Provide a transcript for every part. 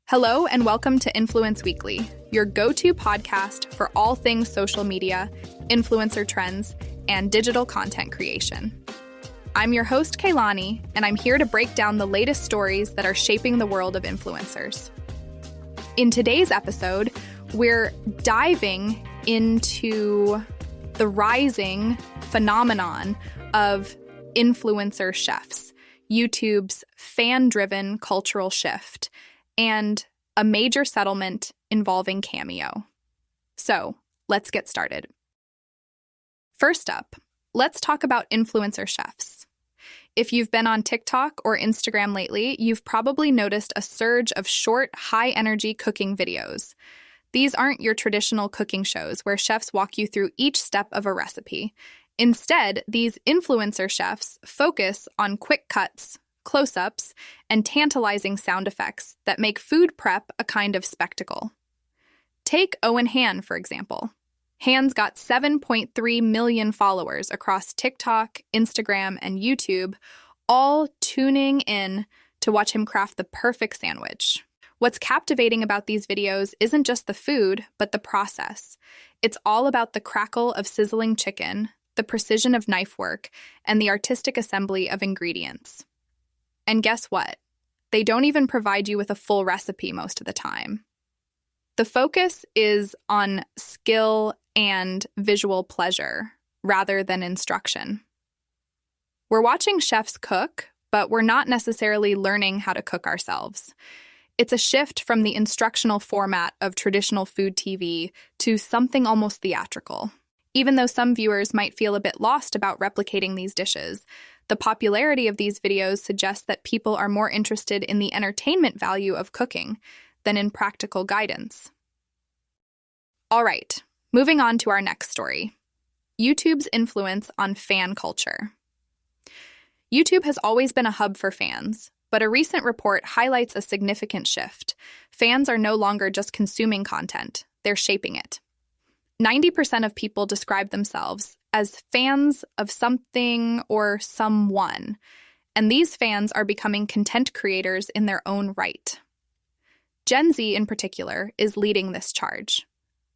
Hello and welcome to Influence Weekly, your go-to podcast for all things social media, influencer trends, and digital content creation. I'm your host, Kailani, and I'm here to break down the latest stories that are shaping the world of influencers. In today's episode, we're diving into the rising phenomenon of influencer chefs, YouTube's fan-driven cultural shift, and a major settlement involving Cameo. So, let's get started. First up, let's talk about influencer chefs. If you've been on TikTok or Instagram lately, you've probably noticed a surge of short, high-energy cooking videos. These aren't your traditional cooking shows where chefs walk you through each step of a recipe. Instead, these influencer chefs focus on quick cuts, close-ups, and tantalizing sound effects that make food prep a kind of spectacle. Take Owen Han, for example. Han's got 7.3 million followers across TikTok, Instagram, and YouTube, all tuning in to watch him craft the perfect sandwich. What's captivating about these videos isn't just the food, but the process. It's all about the crackle of sizzling chicken, the precision of knife work, and the artistic assembly of ingredients. And guess what? They don't even provide you with a full recipe most of the time. The focus is on skill and visual pleasure rather than instruction. We're watching chefs cook, but we're not necessarily learning how to cook ourselves. It's a shift from the instructional format of traditional food TV to something almost theatrical. Even though some viewers might feel a bit lost about replicating these dishes, the popularity of these videos suggests that people are more interested in the entertainment value of cooking than in practical guidance. All right, moving on to our next story. YouTube's influence on fan culture. YouTube has always been a hub for fans, but a recent report highlights a significant shift. Fans are no longer just consuming content, they're shaping it. 90% of people describe themselves as fans of something or someone, and these fans are becoming content creators in their own right. Gen Z, in particular, is leading this charge.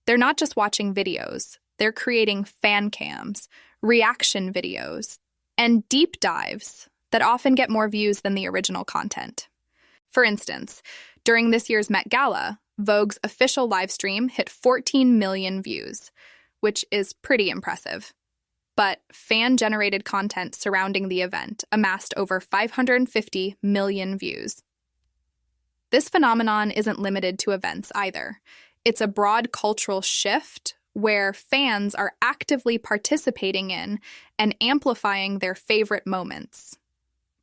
They're not just watching videos, they're creating fan cams, reaction videos, and deep dives that often get more views than the original content. For instance, during this year's Met Gala, Vogue's official livestream hit 14 million views, which is pretty impressive. But fan-generated content surrounding the event amassed over 550 million views. This phenomenon isn't limited to events either. It's a broad cultural shift where fans are actively participating in and amplifying their favorite moments.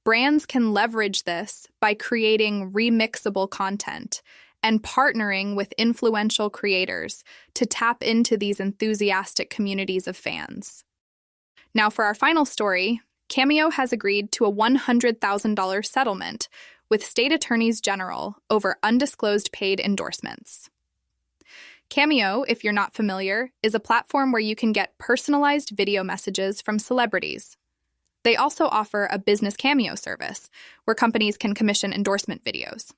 Brands can leverage this by creating remixable content and partnering with influential creators to tap into these enthusiastic communities of fans. Now for our final story, Cameo has agreed to a $100,000 settlement with state attorneys general over undisclosed paid endorsements. Cameo, if you're not familiar, is a platform where you can get personalized video messages from celebrities. They also offer a business Cameo service, where companies can commission endorsement videos.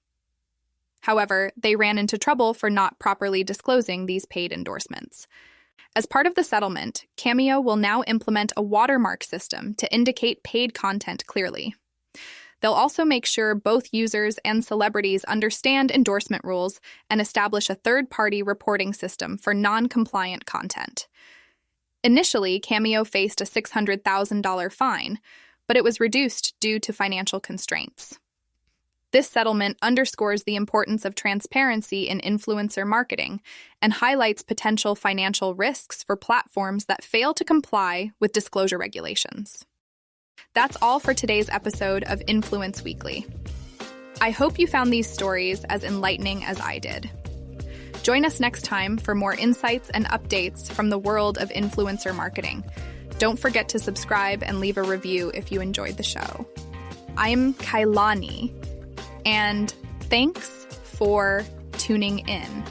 However, they ran into trouble for not properly disclosing these paid endorsements. As part of the settlement, Cameo will now implement a watermark system to indicate paid content clearly. They'll also make sure both users and celebrities understand endorsement rules and establish a third-party reporting system for non-compliant content. Initially, Cameo faced a $600,000 fine, but it was reduced due to financial constraints. This settlement underscores the importance of transparency in influencer marketing and highlights potential financial risks for platforms that fail to comply with disclosure regulations. That's all for today's episode of Influence Weekly. I hope you found these stories as enlightening as I did. Join us next time for more insights and updates from the world of influencer marketing. Don't forget to subscribe and leave a review if you enjoyed the show. I'm Kailani, and thanks for tuning in.